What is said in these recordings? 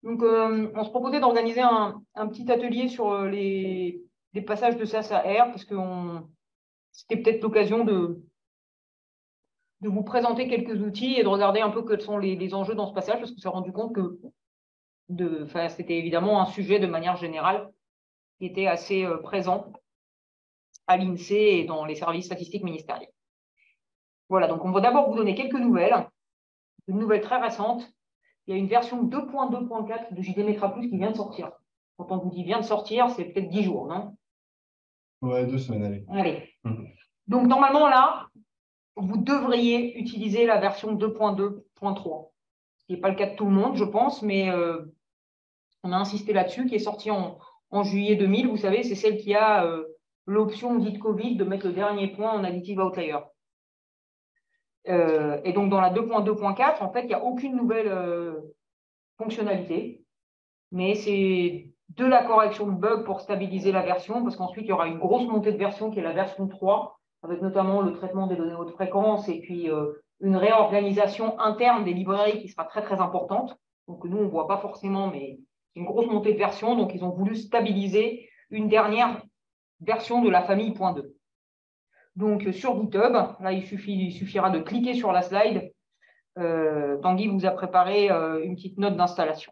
Donc, on se proposait d'organiser un petit atelier sur les passages de SAS à R, parce que c'était peut-être l'occasion de vous présenter quelques outils et de regarder un peu quels sont les enjeux dans ce passage, parce qu'on s'est rendu compte que c'était évidemment un sujet de manière générale qui était assez présent à l'INSEE et dans les services statistiques ministériels. Voilà, donc on va d'abord vous donner quelques nouvelles, une nouvelle très récente. Il y a une version 2.2.4 de JD Metra Plus qui vient de sortir. Quand on vous dit vient de sortir, c'est peut-être 10 jours, non? Ouais, 2 semaines, allez. Allez. Donc, normalement, là, vous devriez utiliser la version 2.2.3. Ce qui n'est pas le cas de tout le monde, je pense, mais on a insisté là-dessus, qui est sortie en juillet 2000. Vous savez, c'est celle qui a l'option dite Covid de mettre le dernier point en additive outlier. Et donc, dans la 2.2.4, en fait, il n'y a aucune nouvelle fonctionnalité, mais c'est de la correction de bugs pour stabiliser la version, parce qu'ensuite, il y aura une grosse montée de version qui est la version 3, avec notamment le traitement des données haute fréquence et puis une réorganisation interne des librairies qui sera très, très importante. Donc, nous, on ne voit pas forcément, mais une grosse montée de version. Donc, ils ont voulu stabiliser une dernière version de la famille .2. Donc, sur GitHub, là, il suffira de cliquer sur la slide. Tanguy vous a préparé une petite note d'installation.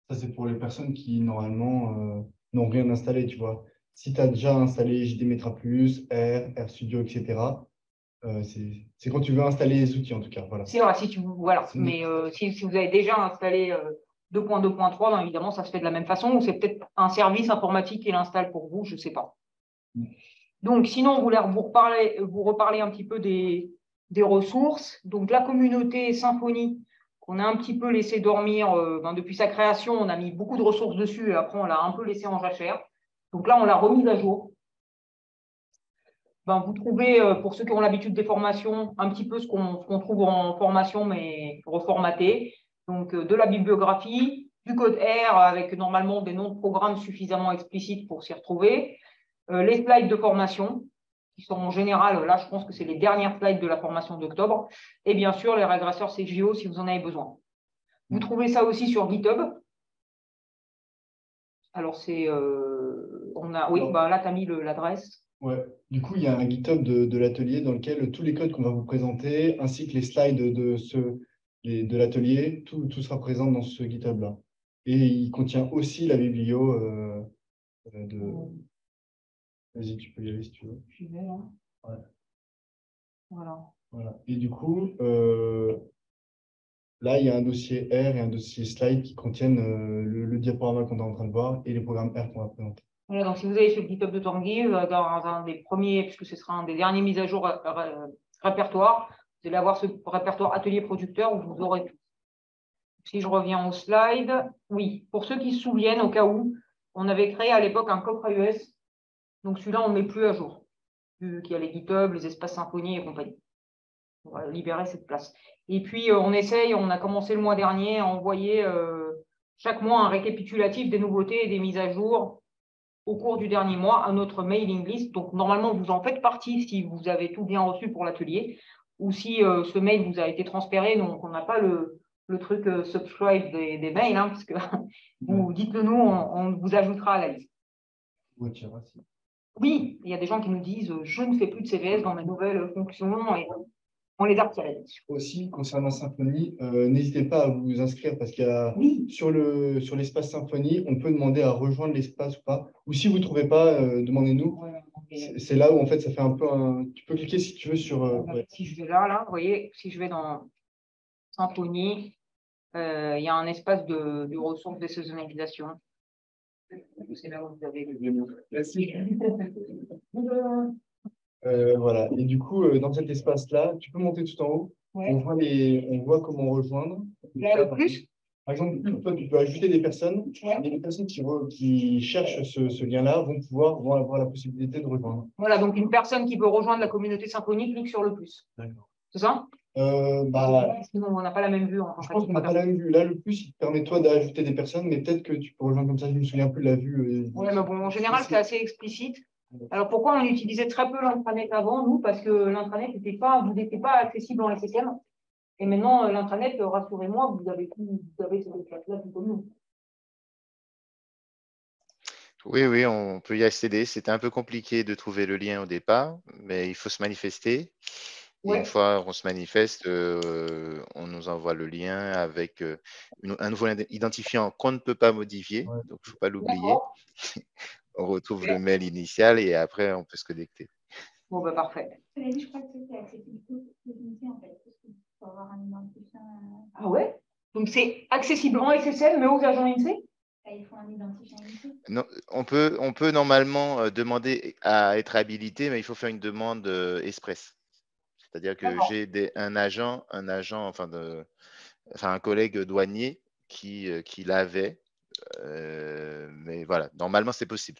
Ça, c'est pour les personnes qui, normalement, n'ont rien installé, tu vois. Si tu as déjà installé JD Metra Plus, R, RStudio, etc., c'est quand tu veux installer les outils, en tout cas. Voilà. C'est vrai, voilà. Mais si vous avez déjà installé 2.2.3, ben, évidemment, ça se fait de la même façon, ou c'est peut-être un service informatique qui l'installe pour vous, je ne sais pas. Donc, sinon, on voulait vous reparler un petit peu des ressources. Donc, la communauté Symfony, qu'on a un petit peu laissé dormir depuis sa création, on a mis beaucoup de ressources dessus et après, on l'a un peu laissé en jachère. Donc là, on l'a remise à jour. Vous trouvez, pour ceux qui ont l'habitude des formations, un petit peu ce qu'on trouve en formation, mais reformaté. Donc, de la bibliographie, du code R avec normalement des noms de programmes suffisamment explicites pour s'y retrouver, les slides de formation, qui sont en général, là, je pense que c'est les dernières slides de la formation d'octobre, et bien sûr, les régresseurs CGO si vous en avez besoin. Vous trouvez ça aussi sur GitHub. Alors, c'est… là, tu as mis l'adresse. Ouais. Du coup, il y a un GitHub de l'atelier dans lequel tous les codes qu'on va vous présenter, ainsi que les slides de l'atelier, tout sera présent dans ce GitHub-là. Et il contient aussi la biblio de… Vas-y, tu peux y aller si tu veux. Je vais là. Ouais. Voilà. Et du coup, là, il y a un dossier R et un dossier slide qui contiennent le diaporama qu'on est en train de voir et les programmes R qu'on va présenter. Voilà, donc si vous allez sur le GitHub de Tanguy, dans un des premiers, puisque ce sera un des derniers mises à jour répertoire, vous allez avoir ce répertoire atelier producteur où vous aurez tout. Si je reviens au slide, oui, pour ceux qui se souviennent, au cas où, on avait créé à l'époque un coffre AES. Donc celui-là, on ne le met plus à jour, vu qu'il y a les GitHub, les espaces Symfony et compagnie. On va libérer cette place. Et puis, on a commencé le mois dernier à envoyer chaque mois un récapitulatif des nouveautés et des mises à jour au cours du dernier mois à notre mailing list. Donc, normalement, vous en faites partie si vous avez tout bien reçu pour l'atelier ou si ce mail vous a été transféré. Donc, on n'a pas le truc subscribe des mails, hein, parce que vous dites-le nous, on vous ajoutera à la liste. Oui, il y a des gens qui nous disent je ne fais plus de CVS dans mes nouvelles fonctions et on les a retirés. Aussi, concernant Symfony, n'hésitez pas à vous inscrire parce qu'il y a sur l'espace Symfony, on peut demander à rejoindre l'espace ou pas. Ou si vous ne trouvez pas, demandez-nous. C'est là où en fait ça fait un peu un. Tu peux cliquer si tu veux sur. Si je vais là, vous voyez, si je vais dans Symfony, il y a un espace de ressources de saisonnalisation. C'est là où vous avez le. Merci. Voilà. Et du coup, dans cet espace-là, tu peux monter tout en haut. Ouais. On voit comment rejoindre. Là, le plus. Par exemple, toi, tu peux ajouter des personnes. Ouais. Et les personnes qui cherchent ce lien-là vont avoir la possibilité de rejoindre. Voilà, donc une personne qui veut rejoindre la communauté Symfony clique sur le plus. D'accord. C'est ça? Sinon, on n'a pas la même vue. Je pense qu'on n'a pas la même vue. Là, le plus, il te permet toi d'ajouter des personnes, mais peut-être que tu peux rejoindre comme ça. Je ne me souviens plus de la vue. Oui, mais bon, en général, c'est assez explicite. Alors, pourquoi on utilisait très peu l'intranet avant, nous? Parce que l'intranet vous n'était pas accessible en SSM. Et maintenant, l'intranet, rassurez-moi, vous avez ces classes-là tout comme nous. Oui, oui, on peut y accéder. C'était un peu compliqué de trouver le lien au départ, mais il faut se manifester. Et une Ouais. fois qu'on se manifeste, on nous envoie le lien avec un nouveau identifiant qu'on ne peut pas modifier. Ouais. Donc, il ne faut pas l'oublier. D'accord. On retrouve Super. le mail initial et après, on peut se connecter. Bon, bah, parfait. Je crois que c'est accessible aux unités, en fait, parce qu'il faut avoir un identifiant. Ah ouais? Donc, c'est accessible en SSL, mais aux agents INSEE? Il faut un identifiant unité. Non, on peut normalement demander à être habilité, mais il faut faire une demande express. C'est-à-dire que j'ai un agent, enfin un collègue douanier qui l'avait. Mais voilà, normalement, c'est possible.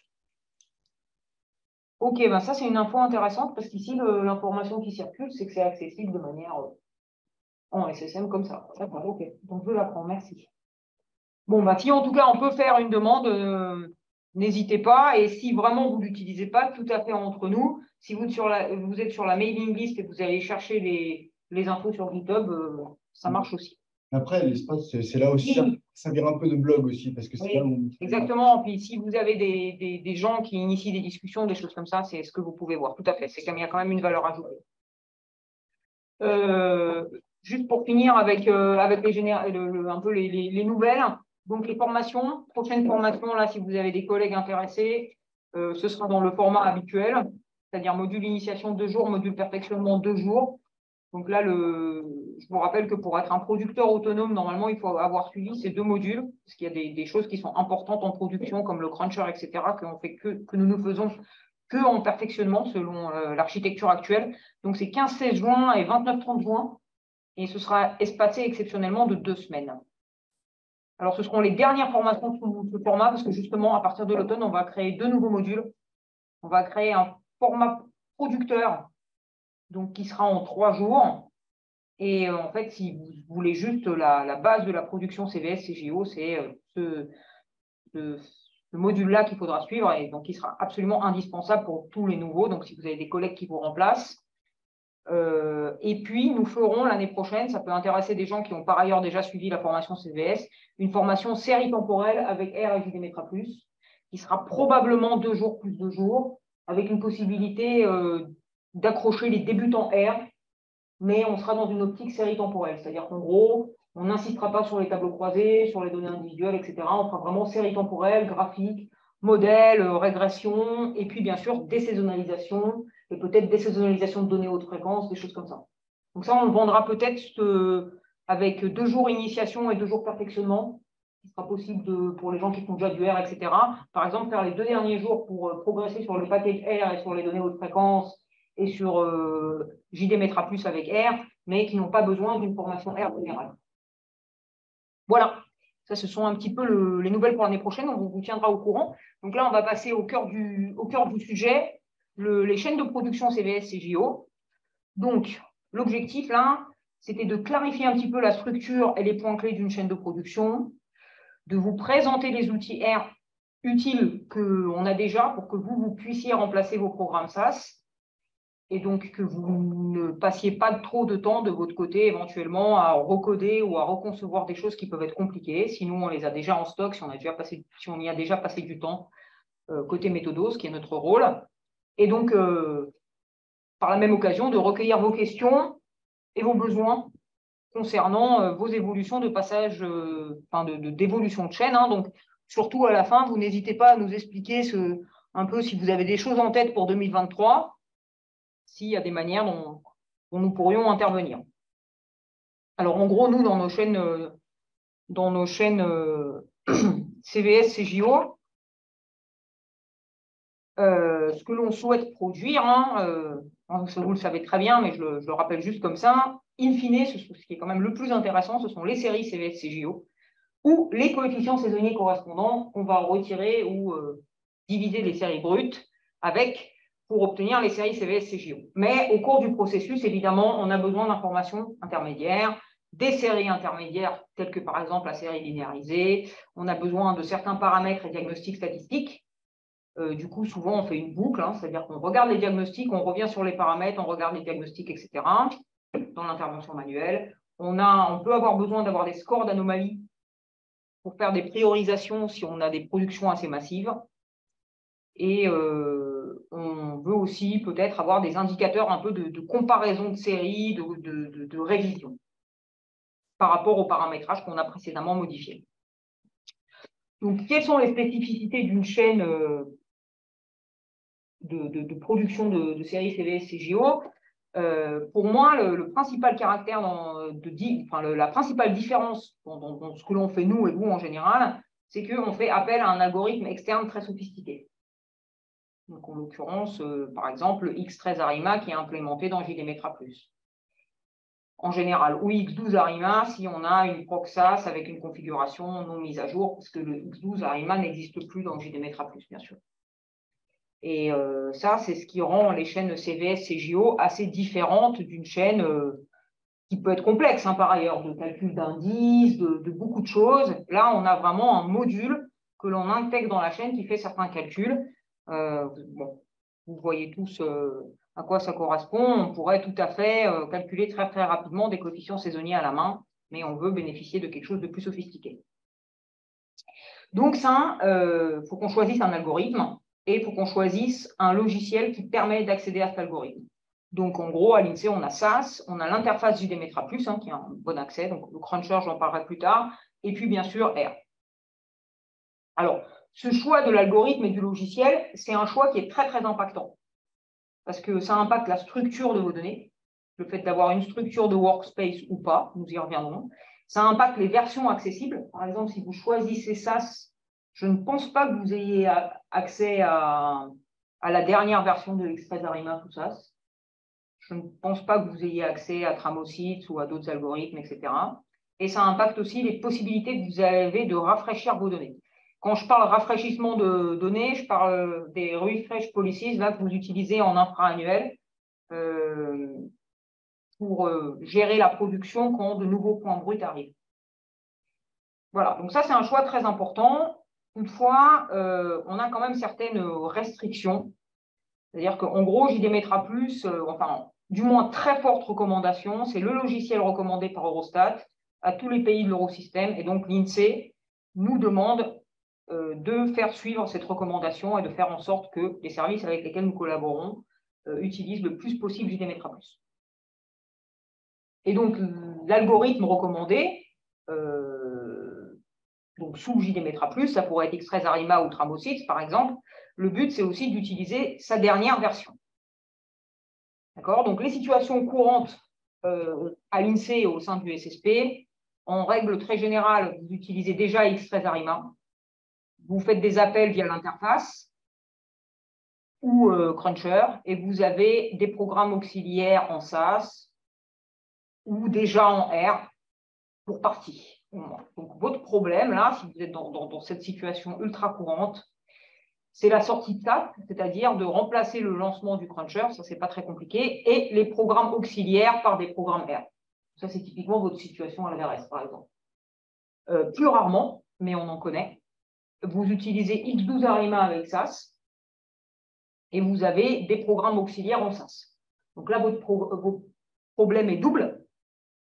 Ok, ben ça, c'est une info intéressante parce qu'ici, l'information qui circule, c'est que c'est accessible de manière en SSM comme ça. D'accord, ok. Donc, je l'apprends. Merci. Bon, bah, si en tout cas, on peut faire une demande, n'hésitez pas. Et si vraiment vous ne l'utilisez pas, tout à fait entre nous, si vous êtes sur la mailing list et que vous allez chercher les infos sur GitHub, ça marche aussi. Après, l'espace, c'est là aussi, Oui. ça vient un peu de blog aussi, parce que c'est Oui, là où… exactement. Puis si vous avez des gens qui initient des discussions, des choses comme ça, c'est ce que vous pouvez voir. Tout à fait. C'est comme il y a quand même une valeur ajoutée. Juste pour finir avec un peu les nouvelles. Donc les formations, prochaine formation, là, si vous avez des collègues intéressés, ce sera dans le format habituel, c'est-à-dire module initiation 2 jours, module perfectionnement 2 jours. Donc là, je vous rappelle que pour être un producteur autonome, normalement, il faut avoir suivi ces 2 modules, parce qu'il y a des choses qui sont importantes en production, comme le cruncher, etc., que nous ne faisons que en perfectionnement selon l'architecture actuelle. Donc c'est 15-16 juin et 29-30 juin, et ce sera espacé exceptionnellement de 2 semaines. Alors, ce seront les dernières formations sous ce format, parce que justement, à partir de l'automne, on va créer 2 nouveaux modules. On va créer un format producteur, donc qui sera en 3 jours. Et en fait, si vous voulez juste la base de la production CVS, CGO, c'est ce module-là qu'il faudra suivre, et donc qui sera absolument indispensable pour tous les nouveaux. Donc, si vous avez des collègues qui vous remplacent. Et puis, nous ferons l'année prochaine, ça peut intéresser des gens qui ont par ailleurs déjà suivi la formation CVS, une formation série temporelle avec R et JDMetra+, qui sera probablement 2 jours plus 2 jours, avec une possibilité d'accrocher les débutants R, mais on sera dans une optique série temporelle. C'est-à-dire qu'en gros, on n'insistera pas sur les tableaux croisés, sur les données individuelles, etc. On fera vraiment série temporelle, graphique, modèle, régression, et puis bien sûr désaisonnalisation, et peut-être désaisonnalisation de données haute fréquence, des choses comme ça. Donc ça, on le vendra peut-être avec 2 jours initiation et 2 jours perfectionnement, qui sera possible pour les gens qui font déjà du R, etc. Par exemple, faire les 2 derniers jours pour progresser sur le package R et sur les données haute fréquence, et sur JDMetra+ avec R, mais qui n'ont pas besoin d'une formation R générale. Voilà, ça ce sont un petit peu les nouvelles pour l'année prochaine, on vous tiendra au courant. Donc là, on va passer au cœur du sujet, les chaînes de production CVS CGO. Donc, l'objectif là, c'était de clarifier un petit peu la structure et les points clés d'une chaîne de production, de vous présenter les outils R utiles qu'on a déjà pour que vous puissiez remplacer vos programmes SAS, et donc que vous ne passiez pas trop de temps de votre côté éventuellement à recoder ou à reconcevoir des choses qui peuvent être compliquées. Sinon, on les a déjà en stock, si on y a déjà passé du temps côté méthodos, qui est notre rôle. Et donc, par la même occasion, de recueillir vos questions et vos besoins concernant vos évolutions de passage, d'évolution de chaîne. Hein. Donc, surtout à la fin, vous n'hésitez pas à nous expliquer un peu si vous avez des choses en tête pour 2023, s'il y a des manières dont nous pourrions intervenir. Alors, en gros, nous, dans nos chaînes CVS, CJO, ce que l'on souhaite produire, vous le savez très bien, mais je le rappelle juste comme ça, in fine, ce qui est quand même le plus intéressant, ce sont les séries CVS, CJO, ou les coefficients saisonniers correspondants qu'on va retirer ou diviser les séries brutes pour obtenir les séries CVS, CJO. Mais au cours du processus, évidemment, on a besoin d'informations intermédiaires, des séries intermédiaires, telles que par exemple la série linéarisée. On a besoin de certains paramètres et diagnostics statistiques. Du coup, souvent, on fait une boucle, hein, c'est-à-dire qu'on regarde les diagnostics, on revient sur les paramètres, on regarde les diagnostics, etc. dans l'intervention manuelle. On peut avoir besoin d'avoir des scores d'anomalie pour faire des priorisations si on a des productions assez massives. Et on veut aussi peut-être avoir des indicateurs un peu de comparaison de séries, de révision par rapport au paramétrage qu'on a précédemment modifié. Donc, quelles sont les spécificités d'une chaîne de production de séries CVS CGO? Pour moi, le principal caractère, la principale différence dans ce que l'on fait nous et vous en général, c'est qu'on fait appel à un algorithme externe très sophistiqué. Donc, en l'occurrence, par exemple, le X13 Arima qui est implémenté dans JDMetra+. En général, ou X12 Arima si on a une PROXAS avec une configuration non mise à jour, parce que le X12 Arima n'existe plus dans JDMetra+, bien sûr. Et ça, c'est ce qui rend les chaînes CVS, CGO assez différentes d'une chaîne qui peut être complexe, hein, par ailleurs, de calcul d'indices, de beaucoup de choses. Là, on a vraiment un module que l'on intègre dans la chaîne qui fait certains calculs. Bon, vous voyez tous à quoi ça correspond. On pourrait tout à fait calculer très, très rapidement des coefficients saisonniers à la main, mais on veut bénéficier de quelque chose de plus sophistiqué. Donc ça, faut qu'on choisisse un algorithme. Et il faut qu'on choisisse un logiciel qui permet d'accéder à cet algorithme. Donc, en gros, à l'INSEE, on a SAS, on a l'interface JDMetra+, hein, qui a un bon accès, donc le Cruncher, j'en parlerai plus tard, et puis, bien sûr, R. Alors, ce choix de l'algorithme et du logiciel, c'est un choix qui est très, très impactant, parce que ça impacte la structure de vos données, le fait d'avoir une structure de workspace ou pas, nous y reviendrons. Ça impacte les versions accessibles. Par exemple, si vous choisissez SAS, je ne pense pas que vous ayez accès à la dernière version de X13 Arima, tout ça. Je ne pense pas que vous ayez accès à Tramosits ou à d'autres algorithmes, etc. Et ça impacte aussi les possibilités que vous avez de rafraîchir vos données. Quand je parle rafraîchissement de données, je parle des refresh policies là, que vous utilisez en infra-annuel pour gérer la production quand de nouveaux points bruts arrivent. Voilà, donc ça, c'est un choix très important. Toutefois, on a quand même certaines restrictions. C'est-à-dire qu'en gros, JDMetra+, enfin, du moins très forte recommandation, c'est le logiciel recommandé par Eurostat à tous les pays de l'Eurosystème. Et donc, l'INSEE nous demande de faire suivre cette recommandation et de faire en sorte que les services avec lesquels nous collaborons utilisent le plus possible JDMetra+. Et donc, l'algorithme recommandé, donc sous JDMetra+, ça pourrait être X13 Arima ou Tramosits, par exemple. Le but, c'est aussi d'utiliser sa dernière version. D'accord? Donc, les situations courantes à l'INSEE au sein du SSP, en règle très générale, vous utilisez déjà X13 Arima. Vous faites des appels via l'interface ou Cruncher, et vous avez des programmes auxiliaires en SAS ou déjà en R pour partie. Donc, votre problème, là, si vous êtes dans cette situation ultra courante, c'est la sortie de SAP, c'est-à-dire de remplacer le lancement du Cruncher, ça, c'est pas très compliqué, et les programmes auxiliaires par des programmes R. Ça, c'est typiquement votre situation à la VRS, par exemple. Plus rarement, mais on en connaît, vous utilisez X12 Arima avec SAS, et vous avez des programmes auxiliaires en SAS. Donc là, votre problème est double.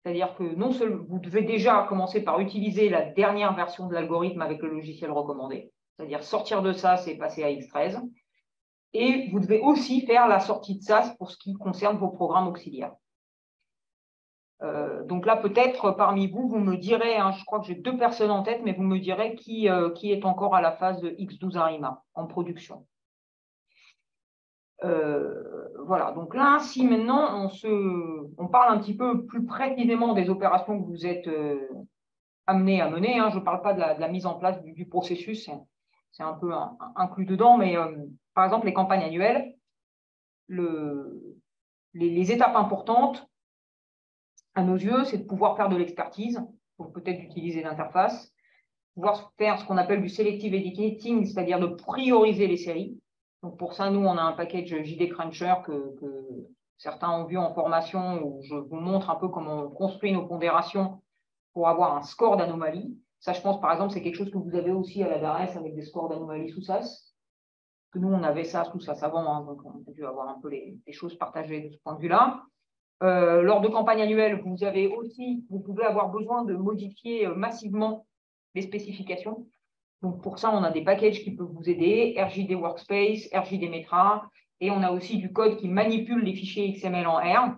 C'est-à-dire que non seulement vous devez déjà commencer par utiliser la dernière version de l'algorithme avec le logiciel recommandé, c'est-à-dire sortir de SAS et passer à X13, et vous devez aussi faire la sortie de SAS pour ce qui concerne vos programmes auxiliaires. Donc là, peut-être parmi vous, vous me direz, hein, je crois que j'ai 2 personnes en tête, mais vous me direz qui est encore à la phase de X12 Arima en production. Voilà, donc là, si maintenant on parle un petit peu plus précisément des opérations que vous êtes amenés à mener, hein, je ne parle pas de la mise en place du processus, c'est un peu inclus dedans, mais par exemple, les campagnes annuelles, les étapes importantes, à nos yeux, c'est de pouvoir faire de l'expertise, donc peut-être d'utiliser l'interface, pouvoir faire ce qu'on appelle du selective editing, c'est-à-dire de prioriser les séries. Donc pour ça, nous, on a un package JD Cruncher que certains ont vu en formation où je vous montre un peu comment on construit nos pondérations pour avoir un score d'anomalie. Ça, je pense, par exemple, c'est quelque chose que vous avez aussi à la DARES avec des scores d'anomalie sous SAS. Que nous, on avait ça sous SAS avant, hein, donc on a dû avoir un peu les choses partagées de ce point de vue-là. Lors de campagnes annuelles, vous pouvez avoir besoin de modifier massivement les spécifications. Donc, pour ça, on a des packages qui peuvent vous aider, RJD Workspace, RJD Metra, et on a aussi du code qui manipule les fichiers XML en R,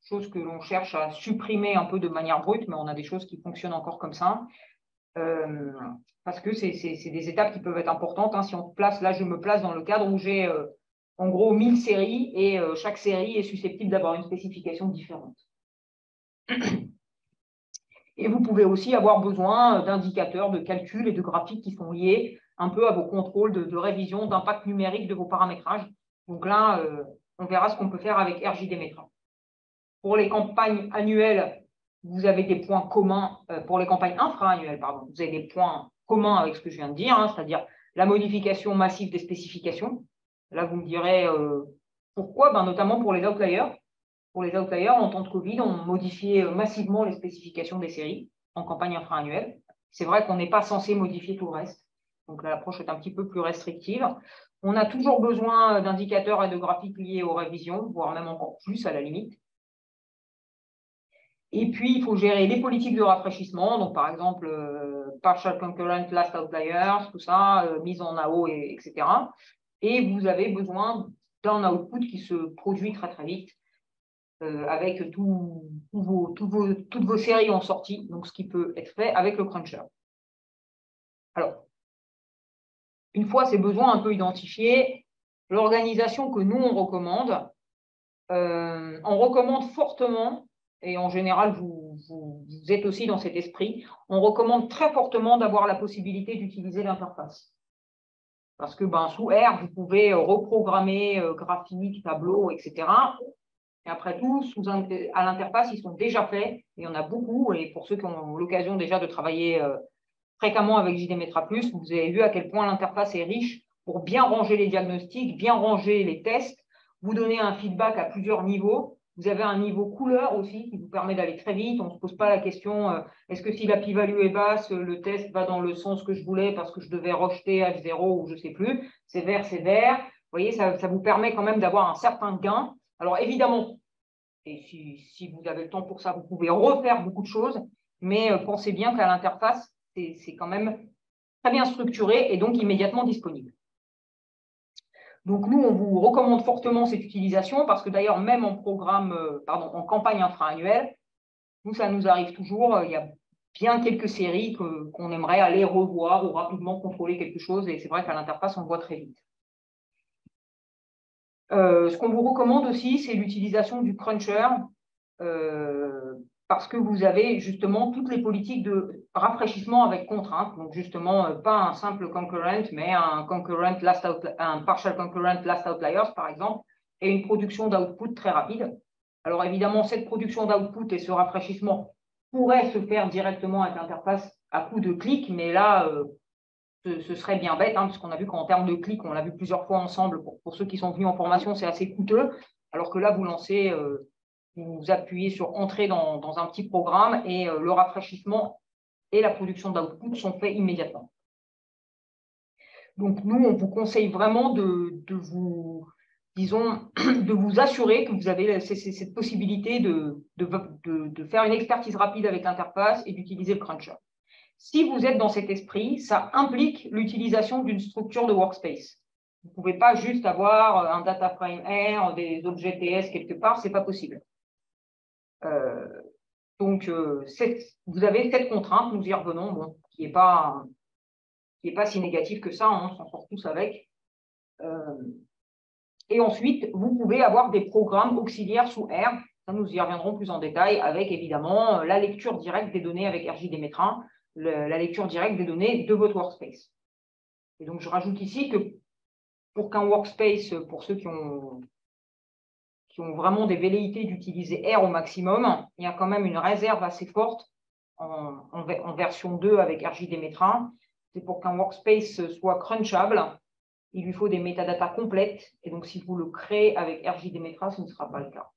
chose que l'on cherche à supprimer un peu de manière brute, mais on a des choses qui fonctionnent encore comme ça, parce que c'est des étapes qui peuvent être importantes. Hein. Si on place, là, je me place dans le cadre où j'ai en gros 1000 séries, et chaque série est susceptible d'avoir une spécification différente. Et vous pouvez aussi avoir besoin d'indicateurs, de calculs et de graphiques qui sont liés un peu à vos contrôles de révision, d'impact numérique de vos paramétrages. Donc là, on verra ce qu'on peut faire avec RJD Metra. Pour les campagnes annuelles, vous avez des points communs. Pour les campagnes infra-annuelles, pardon, vous avez des points communs avec ce que je viens de dire, hein, c'est-à-dire la modification massive des spécifications. Là, vous me direz pourquoi, notamment pour les outliers. Pour les outliers, en temps de Covid, on modifiait massivement les spécifications des séries en campagne infra-annuelle. C'est vrai qu'on n'est pas censé modifier tout le reste. Donc l'approche est un petit peu plus restrictive. On a toujours besoin d'indicateurs et de graphiques liés aux révisions, voire même encore plus à la limite. Et puis, il faut gérer les politiques de rafraîchissement. Donc, par exemple, partial concurrent, last outliers, tout ça, mise en AO, etc. Et vous avez besoin d'un output qui se produit très, très vite. Avec toutes vos séries en sortie, donc ce qui peut être fait avec le cruncher. Alors, une fois ces besoins un peu identifiés, l'organisation que nous, on recommande fortement, et en général, vous êtes aussi dans cet esprit, on recommande très fortement d'avoir la possibilité d'utiliser l'interface. Parce que sous R, vous pouvez reprogrammer graphique, tableau, etc. Et après tout, à l'interface, ils sont déjà faits. Il y en a beaucoup. Et pour ceux qui ont l'occasion déjà de travailler fréquemment avec JD Metra+, vous avez vu à quel point l'interface est riche pour bien ranger les diagnostics, bien ranger les tests, vous donner un feedback à plusieurs niveaux. Vous avez un niveau couleur aussi qui vous permet d'aller très vite. On ne se pose pas la question est-ce que si la p-value est basse, le test va dans le sens que je voulais parce que je devais rejeter H0 ou je ne sais plus. C'est vert, c'est vert. Vous voyez, ça vous permet quand même d'avoir un certain gain. Alors évidemment, et si vous avez le temps pour ça, vous pouvez refaire beaucoup de choses, mais pensez bien qu'à l'interface, c'est quand même très bien structuré et donc immédiatement disponible. Donc nous, on vous recommande fortement cette utilisation parce que d'ailleurs, même en campagne infra-annuelle, ça nous arrive toujours, il y a bien quelques séries qu'on aimerait aller revoir ou rapidement contrôler quelque chose et c'est vrai qu'à l'interface, on le voit très vite. Ce qu'on vous recommande aussi, c'est l'utilisation du cruncher parce que vous avez justement toutes les politiques de rafraîchissement avec contrainte. Donc justement, pas un simple concurrent, mais un partial concurrent last outliers, par exemple, et une production d'output très rapide. Alors évidemment, cette production d'output et ce rafraîchissement pourraient se faire directement avec l'interface à coup de clic, mais là, ce serait bien bête, parce qu'on a vu qu'en termes de clics, on l'a vu plusieurs fois ensemble, pour ceux qui sont venus en formation, c'est assez coûteux, alors que là, vous lancez, vous appuyez sur Entrée dans un petit programme et le rafraîchissement et la production d'output sont faits immédiatement. Donc, nous, on vous conseille vraiment de vous assurer que vous avez cette possibilité de faire une expertise rapide avec l'interface et d'utiliser le cruncher. Si vous êtes dans cet esprit, ça implique l'utilisation d'une structure de workspace. Vous ne pouvez pas juste avoir un data frame R, des objets TS quelque part, ce n'est pas possible. Donc, vous avez cette contrainte, nous y revenons, qui n'est pas si négative que ça, on s'en sort tous avec. Et ensuite, vous pouvez avoir des programmes auxiliaires sous R, ça nous y reviendrons plus en détail, avec évidemment la lecture directe des données avec RJD Metra, la lecture directe des données de votre workspace. Et donc, je rajoute ici que pour qu'un workspace, pour ceux qui ont vraiment des velléités d'utiliser R au maximum, il y a quand même une réserve assez forte en version 2 avec RJD Metra. C'est pour qu'un workspace soit crunchable, il lui faut des métadatas complètes. Et donc, si vous le créez avec RJD Metra, ce ne sera pas le cas.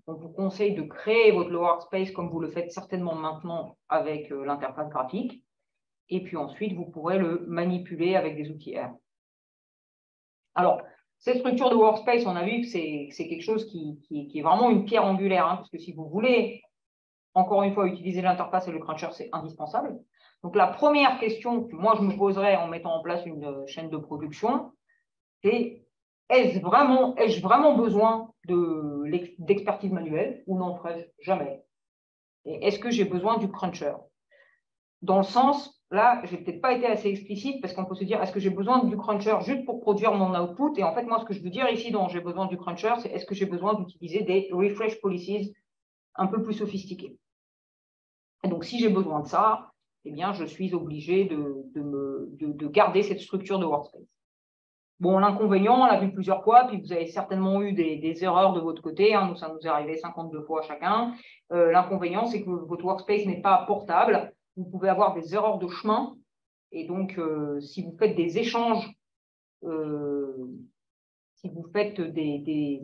On vous conseille de créer votre workspace comme vous le faites certainement maintenant avec l'interface graphique. Et puis ensuite, vous pourrez le manipuler avec des outils R. Alors, Cette structure de workspace, on a vu que c'est quelque chose qui est vraiment une pierre angulaire, hein, parce que si vous voulez, encore une fois, utiliser l'interface et le cruncher, c'est indispensable. Donc, la première question que moi, je me poserais en mettant en place une chaîne de production, c'est ai-je vraiment besoin d'expertise manuelle ou n'en ferais-je jamais? Et est-ce que j'ai besoin du cruncher? Dans le sens, là, je n'ai peut-être pas été assez explicite parce qu'on peut se dire, est-ce que j'ai besoin du cruncher juste pour produire mon output? Et en fait, moi, ce que je veux dire ici, dont j'ai besoin du cruncher, c'est est-ce que j'ai besoin d'utiliser des refresh policies un peu plus sophistiquées? Et donc, si j'ai besoin de ça, eh bien, je suis obligé de garder cette structure de workspace. Bon, l'inconvénient, on l'a vu plusieurs fois, puis vous avez certainement eu des erreurs de votre côté, hein, nous, ça nous est arrivé 52 fois chacun. L'inconvénient, c'est que votre workspace n'est pas portable, vous pouvez avoir des erreurs de chemin, et donc, si vous faites des échanges, si vous faites des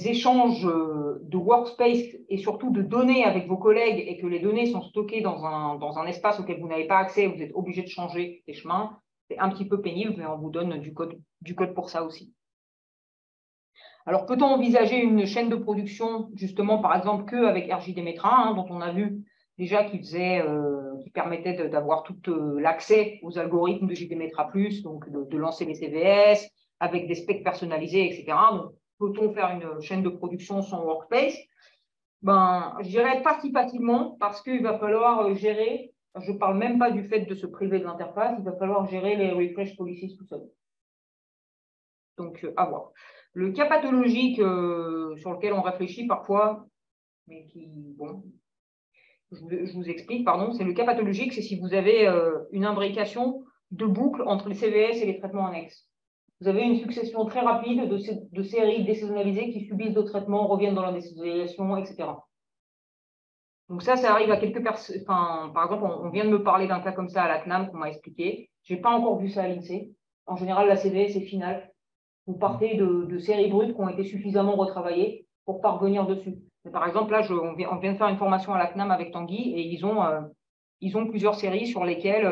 échanges de workspace et surtout de données avec vos collègues et que les données sont stockées dans un espace auquel vous n'avez pas accès, vous êtes obligé de changer les chemins, c'est un petit peu pénible, mais on vous donne du code pour ça aussi. Alors, peut-on envisager une chaîne de production, justement, par exemple, qu'avec RJDemetra, hein, dont on a vu déjà qui permettait d'avoir tout l'accès aux algorithmes de JDemetra+, donc de lancer les CVS, avec des specs personnalisés, etc. Donc, peut-on faire une chaîne de production sans workspace? Ben, je dirais pas si facilement, parce qu'il va falloir gérer. Je ne parle même pas du fait de se priver de l'interface, il va falloir gérer les refresh policies tout seul. Donc, à voir. Le cas pathologique sur lequel on réfléchit parfois, mais qui, bon, je vous explique, pardon, c'est le cas pathologique, c'est si vous avez une imbrication de boucles entre les CVS et les traitements annexes. Vous avez une succession très rapide de séries désaisonnalisées qui subissent d'autres traitements, reviennent dans la désaisonnalisation, etc. Donc ça arrive à quelques personnes. Enfin, par exemple, on vient de me parler d'un cas comme ça à la CNAM qu'on m'a expliqué. Je n'ai pas encore vu ça à l'INSEE. En général, la CVS est finale. Vous partez de séries brutes qui ont été suffisamment retravaillées pour ne pas revenir dessus. Mais par exemple, là, on vient de faire une formation à la CNAM avec Tanguy et ils ont plusieurs séries sur lesquelles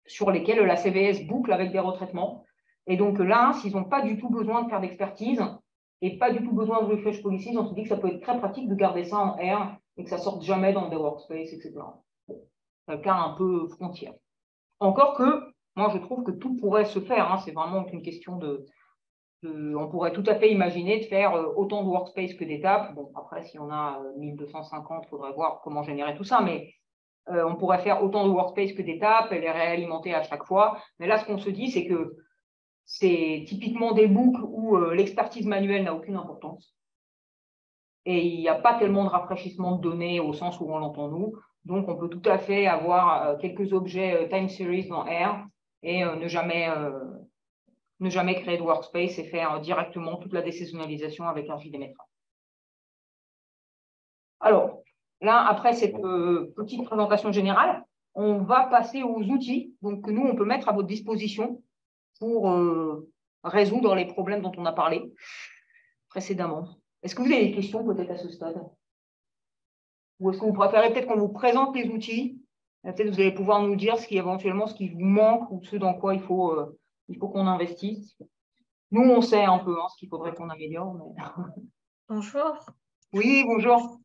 la CVS boucle avec des retraitements. Et donc là, s'ils n'ont pas du tout besoin de faire d'expertise et pas du tout besoin de refresh policies, on se dit que ça peut être très pratique de garder ça en R et que ça ne sorte jamais dans des workspaces, etc. C'est un cas un peu frontière. Encore que, moi, je trouve que tout pourrait se faire. Hein, c'est vraiment une question on pourrait tout à fait imaginer de faire autant de workspace que d'étapes. Bon, après, si on a 1250, il faudrait voir comment générer tout ça, mais on pourrait faire autant de workspace que d'étapes et les réalimenter à chaque fois. Mais là, ce qu'on se dit, c'est que c'est typiquement des boucles où l'expertise manuelle n'a aucune importance. Et il n'y a pas tellement de rafraîchissement de données au sens où on l'entend nous. Donc, on peut tout à fait avoir quelques objets time series dans R et ne jamais créer de workspace et faire directement toute la désaisonnalisation avec RJDemetra. Alors, là, après cette petite présentation générale, on va passer aux outils donc, que nous, on peut mettre à votre disposition pour résoudre les problèmes dont on a parlé précédemment. Est-ce que vous avez des questions peut-être à ce stade? Ou est-ce que vous préférez peut-être qu'on vous présente les outils? Peut-être vous allez pouvoir nous dire ce qui vous manque ou ce dans quoi il faut qu'on investisse. Nous, on sait un peu ce qu'il faudrait qu'on améliore. Mais... Bonjour. Oui, bonjour.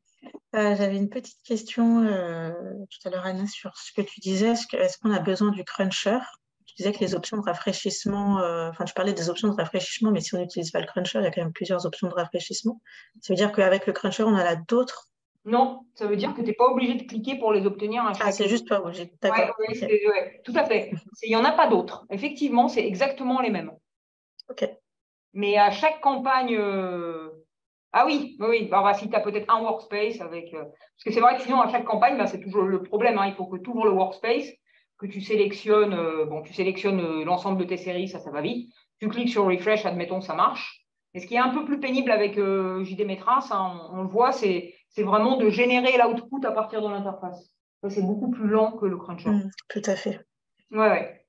J'avais une petite question tout à l'heure, Anna, sur ce que tu disais. Est-ce qu'on a besoin du cruncher? Tu disais que les options de rafraîchissement, tu parlais des options de rafraîchissement, mais si on n'utilise pas le cruncher, il y a quand même plusieurs options de rafraîchissement. Ça veut dire qu'avec le cruncher, on en a d'autres? Non, ça veut dire que tu n'es pas obligé de cliquer pour les obtenir à chaque... Ah, c'est juste pas obligé. D'accord. Ouais, tout à fait. Il n'y en a pas d'autres. Effectivement, c'est exactement les mêmes. OK. Mais à chaque campagne... Ah oui. Bah, si tu as peut-être un workspace avec... Parce que c'est vrai que sinon, à chaque campagne, c'est toujours le problème. Il faut que tu ouvres le workspace, que tu sélectionnes l'ensemble de tes séries, ça va vite. Tu cliques sur Refresh, admettons, ça marche. Et ce qui est un peu plus pénible avec JDemetra, ça, on le voit, c'est vraiment de générer l'output à partir de l'interface. C'est beaucoup plus lent que le cruncher. Tout à fait. Ouais.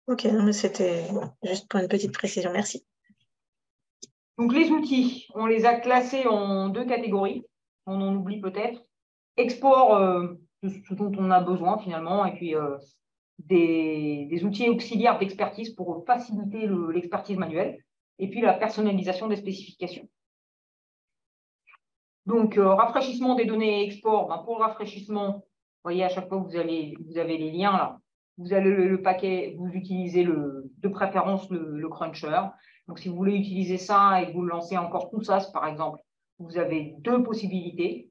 OK, non, mais c'était juste pour une petite précision. Merci. Donc, les outils, on les a classés en 2 catégories. On en oublie peut-être. Export, ce dont on a besoin finalement, et puis des outils auxiliaires d'expertise pour faciliter l'expertise manuelle, et puis la personnalisation des spécifications. Donc, rafraîchissement des données et export, ben, pour le rafraîchissement, vous voyez, à chaque fois que vous avez les liens là, vous avez le paquet, vous utilisez de préférence le cruncher. Donc, si vous voulez utiliser ça et que vous le lancez encore tout ça, par exemple, vous avez deux possibilités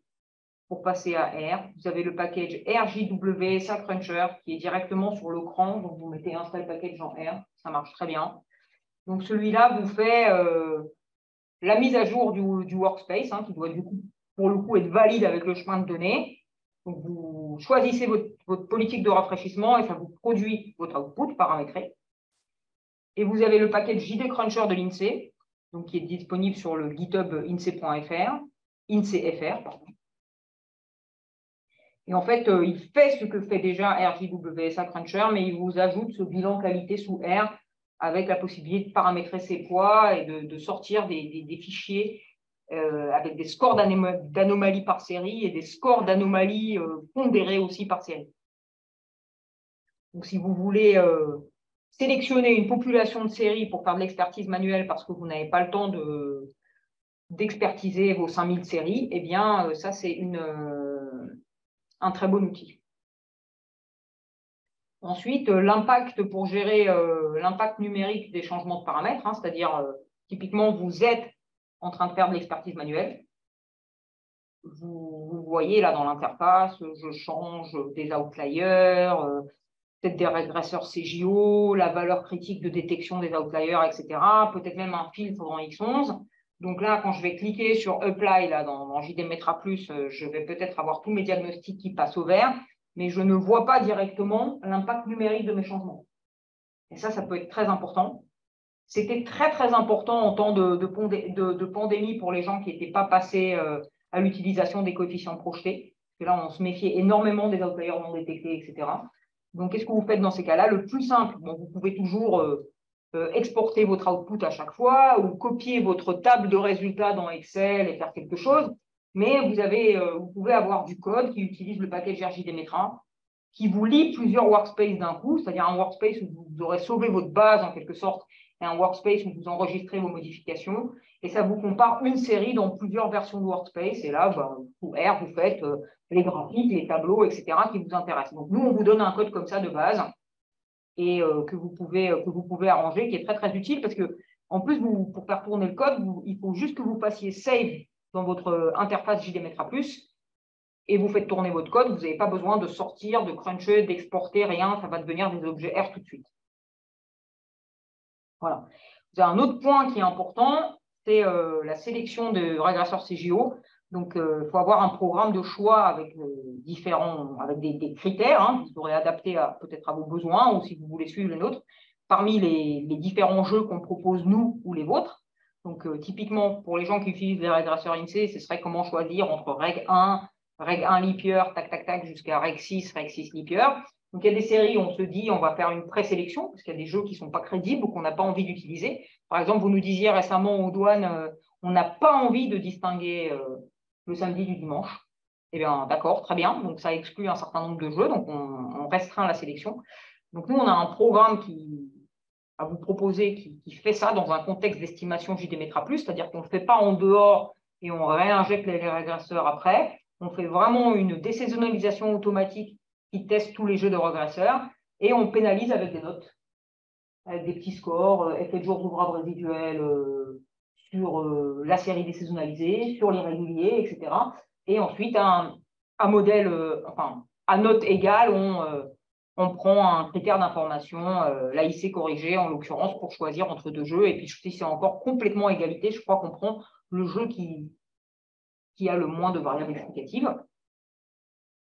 pour passer à R. Vous avez le package RJWSA Cruncher qui est directement sur le cran. Donc, vous mettez install package en R. Ça marche très bien. Donc, celui-là vous fait la mise à jour du workspace, hein, qui doit du coup, pour le coup, être valide avec le chemin de données. Donc, vous choisissez votre politique de rafraîchissement et ça vous produit votre output paramétré. Et vous avez le package JD Cruncher de l'INSEE, donc qui est disponible sur le GitHub INSEE.fr, INSEE.fr, pardon. Et en fait, il fait ce que fait déjà RJWSA Cruncher, mais il vous ajoute ce bilan qualité sous R avec la possibilité de paramétrer ses poids et de sortir des fichiers avec des scores d'anomalies par série et des scores d'anomalies pondérés aussi par série. Donc, si vous voulez sélectionner une population de séries pour faire de l'expertise manuelle parce que vous n'avez pas le temps d'expertiser vos 5000 séries, eh bien, ça, c'est un très bon outil. Ensuite, l'impact pour gérer l'impact numérique des changements de paramètres, hein, c'est-à-dire typiquement, vous êtes en train de faire de l'expertise manuelle. Vous voyez là dans l'interface, je change des outliers, peut-être des régresseurs CJO, la valeur critique de détection des outliers, etc. Peut-être même un filtre dans X11. Donc là, quand je vais cliquer sur Apply là, dans JDMetra+, je vais peut-être avoir tous mes diagnostics qui passent au vert, mais je ne vois pas directement l'impact numérique de mes changements. Et ça peut être très important. C'était très, très important en temps de pandémie pour les gens qui n'étaient pas passés à l'utilisation des coefficients projetés. Parce que là, on se méfiait énormément des outliers non détectés, etc. Donc, qu'est-ce que vous faites dans ces cas-là? Le plus simple, bon, vous pouvez toujours exporter votre output à chaque fois ou copier votre table de résultats dans Excel et faire quelque chose. Mais vous pouvez avoir du code qui utilise le package RJDMetra qui vous lie plusieurs workspaces d'un coup, c'est-à-dire un workspace où vous aurez sauvé votre base en quelque sorte et un workspace où vous enregistrez vos modifications. Et ça vous compare une série dans plusieurs versions de workspace. Et là, vous faites les graphiques, les tableaux, etc. qui vous intéressent. Donc, nous, on vous donne un code comme ça de base et que vous pouvez arranger, qui est très, très utile parce que, en plus, pour faire tourner le code, il faut juste que vous fassiez save dans votre interface JDMetra+, et vous faites tourner votre code. Vous n'avez pas besoin de sortir, de cruncher, d'exporter, rien. Ça va devenir des objets R tout de suite. Voilà. Vous avez un autre point qui est important, c'est la sélection de régresseurs CJO. Donc, il faut avoir un programme de choix avec des critères, hein, que vous aurez adapté peut-être à vos besoins ou si vous voulez suivre les nôtres, parmi les différents jeux qu'on propose nous ou les vôtres. Donc, typiquement, pour les gens qui utilisent les régresseurs INSEE, ce serait comment choisir entre règle 1 leap year, tac, tac, tac, jusqu'à règle 6 leap year. Donc, il y a des séries où on se dit on va faire une présélection parce qu'il y a des jeux qui ne sont pas crédibles ou qu'on n'a pas envie d'utiliser. Par exemple, vous nous disiez récemment aux douanes, on n'a pas envie de distinguer le samedi du dimanche. Eh bien, d'accord, très bien. Donc, ça exclut un certain nombre de jeux. Donc, on restreint la sélection. Donc, nous, on a un programme à vous proposer qui fait ça dans un contexte d'estimation JDMetra+, c'est-à-dire qu'on ne le fait pas en dehors et on réinjecte les régresseurs après. On fait vraiment une désaisonnalisation automatique qui teste tous les jeux de régresseurs et on pénalise avec des notes, avec des petits scores, effet de jour d'ouvrage résiduel sur la série désaisonnalisée, sur les réguliers, etc. Et ensuite, un modèle, à note égale, on prend un critère d'information, l'AIC corrigé en l'occurrence, pour choisir entre deux jeux. Et puis, si c'est encore complètement égalité, je crois qu'on prend le jeu qui a le moins de variables explicatives.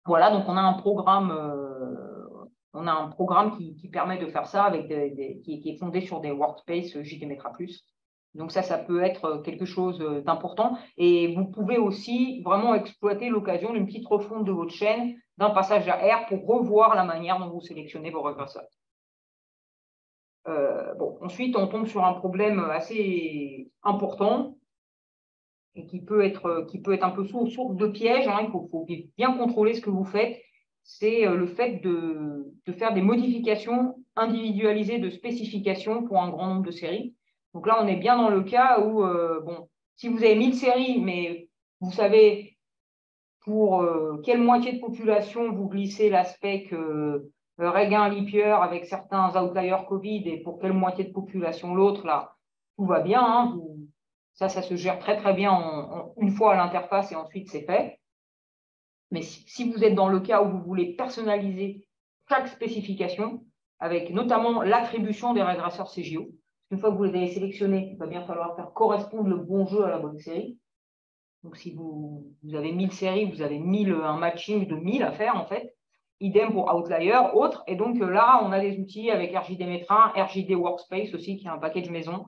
Voilà, donc on a un programme qui permet de faire ça avec qui est fondé sur des workspaces JDMetra+. Donc ça peut être quelque chose d'important. Et vous pouvez aussi vraiment exploiter l'occasion d'une petite refonte de votre chaîne, d'un passage à R pour revoir la manière dont vous sélectionnez vos régresseurs. Ensuite, on tombe sur un problème assez important et qui peut être un peu source de piège. Hein. Il faut bien contrôler ce que vous faites. c'est le fait de faire des modifications individualisées de spécifications pour un grand nombre de séries. Donc là, on est bien dans le cas où, bon, si vous avez 1000 séries, mais vous savez pour quelle moitié de population vous glissez l'aspect Regain leap year avec certains outliers Covid et pour quelle moitié de population l'autre, là, tout va bien. Hein, ça se gère très très bien une fois à l'interface et ensuite c'est fait. Mais si vous êtes dans le cas où vous voulez personnaliser chaque spécification, avec notamment l'attribution des régresseurs CGO, une fois que vous les avez sélectionnés, il va bien falloir faire correspondre le bon jeu à la bonne série. Donc, si vous avez 1000 séries, vous avez un matching de 1000 à faire, en fait. Idem pour Outlier, autre. Et donc, là, on a des outils avec RJD Metra, RJD Workspace aussi, qui est un package maison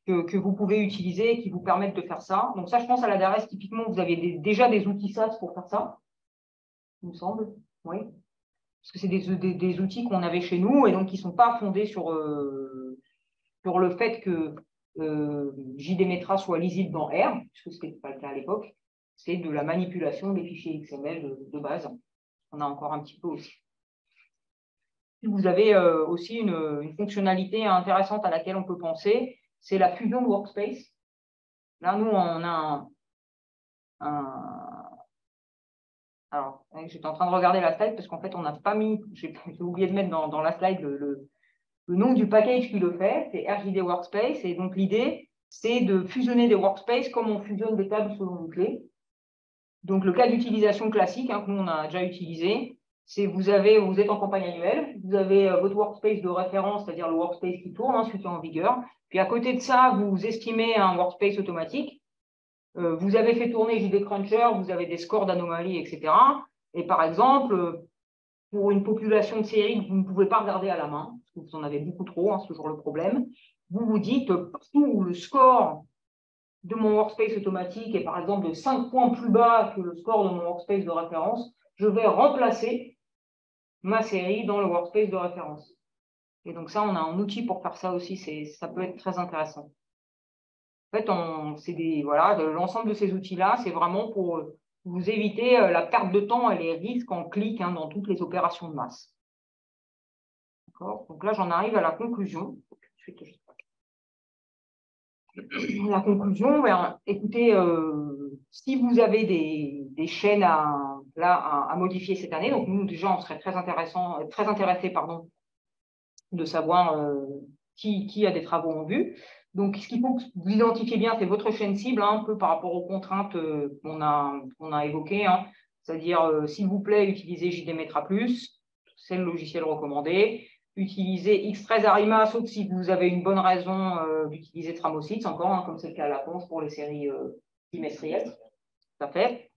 que vous pouvez utiliser et qui vous permettent de faire ça. Donc, ça, je pense à la DRS, typiquement, vous avez déjà des outils SaaS pour faire ça, il me semble. Oui. Parce que c'est des outils qu'on avait chez nous et donc qui ne sont pas fondés sur le fait que JD Metra soit lisible dans R, puisque ce n'était pas le cas à l'époque, c'est de la manipulation des fichiers XML de base. On a encore un petit peu aussi. Vous avez aussi une fonctionnalité intéressante à laquelle on peut penser, c'est la fusion de Workspace. Là, nous, on a Alors, j'étais en train de regarder la slide parce qu'en fait, on n'a pas mis, j'ai oublié de mettre dans la slide le nom du package qui le fait, c'est RJD Workspace. Et donc, l'idée, c'est de fusionner des workspaces comme on fusionne des tables selon une clé. Donc, le cas d'utilisation classique, que nous, on a déjà utilisé, c'est vous êtes en campagne annuelle, vous avez votre workspace de référence, c'est-à-dire le workspace qui tourne, celui qui est en vigueur. Puis, à côté de ça, vous estimez un workspace automatique. Vous avez fait tourner JD Cruncher, vous avez des scores d'anomalies, etc. Et par exemple, pour une population de séries que vous ne pouvez pas regarder à la main, parce que vous en avez beaucoup trop, c'est toujours le problème, vous vous dites, partout où le score de mon workspace automatique est par exemple de 5 points plus bas que le score de mon workspace de référence, je vais remplacer ma série dans le workspace de référence. Et donc ça, on a un outil pour faire ça aussi, ça peut être très intéressant. En fait, l'ensemble de ces outils-là, c'est vraiment pour vous éviter la perte de temps et les risques en clic dans toutes les opérations de masse. Donc là, j'en arrive à la conclusion. La conclusion, écoutez, si vous avez des chaînes à modifier cette année, donc nous, déjà, on serait très intéressés de savoir qui a des travaux en vue. Donc, ce qu'il faut que vous identifiez bien, c'est votre chaîne cible, un peu par rapport aux contraintes qu'on a évoquées. C'est-à-dire, s'il vous plaît, utilisez JD Metra+, c'est le logiciel recommandé. Utilisez X13 Arima, sauf si vous avez une bonne raison d'utiliser Tramosits, encore, comme c'est le cas à la Ponce pour les séries trimestrielles. Tout à fait.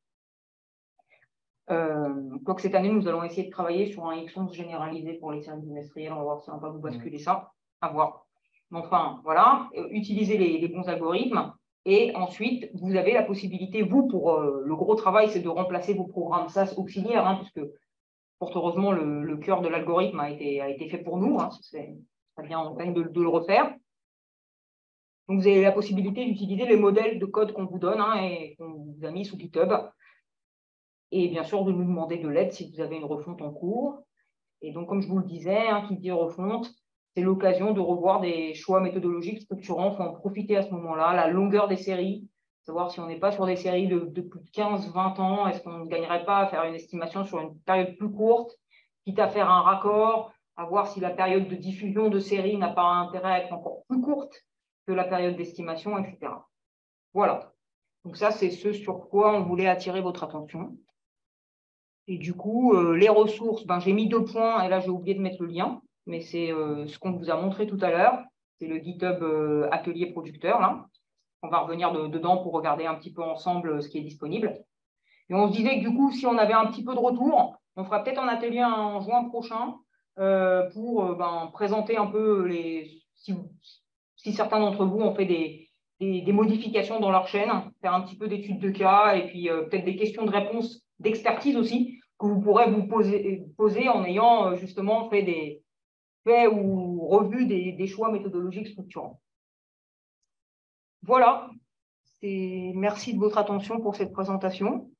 Quoique cette année, nous allons essayer de travailler sur un X11 généralisé pour les séries trimestrielles. On va voir si on va vous basculer ça. À voir. Enfin, voilà, utilisez les bons algorithmes et ensuite, vous avez la possibilité, vous, pour le gros travail, c'est de remplacer vos programmes SaaS auxiliaires, puisque, fort heureusement, le cœur de l'algorithme a été fait pour nous, c'est très bien en train de le refaire. Donc, vous avez la possibilité d'utiliser les modèles de code qu'on vous donne et qu'on vous a mis sous GitHub. Et bien sûr, de nous demander de l'aide si vous avez une refonte en cours. Et donc, comme je vous le disais, qui dit refonte, c'est l'occasion de revoir des choix méthodologiques structurants. Il faut en profiter à ce moment-là. La longueur des séries, savoir si on n'est pas sur des séries de plus de 15-20 ans, est-ce qu'on ne gagnerait pas à faire une estimation sur une période plus courte, quitte à faire un raccord, à voir si la période de diffusion de séries n'a pas intérêt à être encore plus courte que la période d'estimation, etc. Voilà. Donc ça, c'est ce sur quoi on voulait attirer votre attention. Et du coup, les ressources, j'ai mis 2 points, et là, j'ai oublié de mettre le lien. Mais c'est ce qu'on vous a montré tout à l'heure. C'est le GitHub Atelier Producteur. Là. On va revenir dedans pour regarder un petit peu ensemble ce qui est disponible. Et on se disait que du coup, si on avait un petit peu de retour, on fera peut-être un atelier en juin prochain pour présenter un peu si certains d'entre vous ont fait des modifications dans leur chaîne, faire un petit peu d'études de cas et puis peut-être des questions de réponse d'expertise aussi que vous pourrez vous poser en ayant justement fait ou revu des choix méthodologiques structurants. Voilà, merci de votre attention pour cette présentation.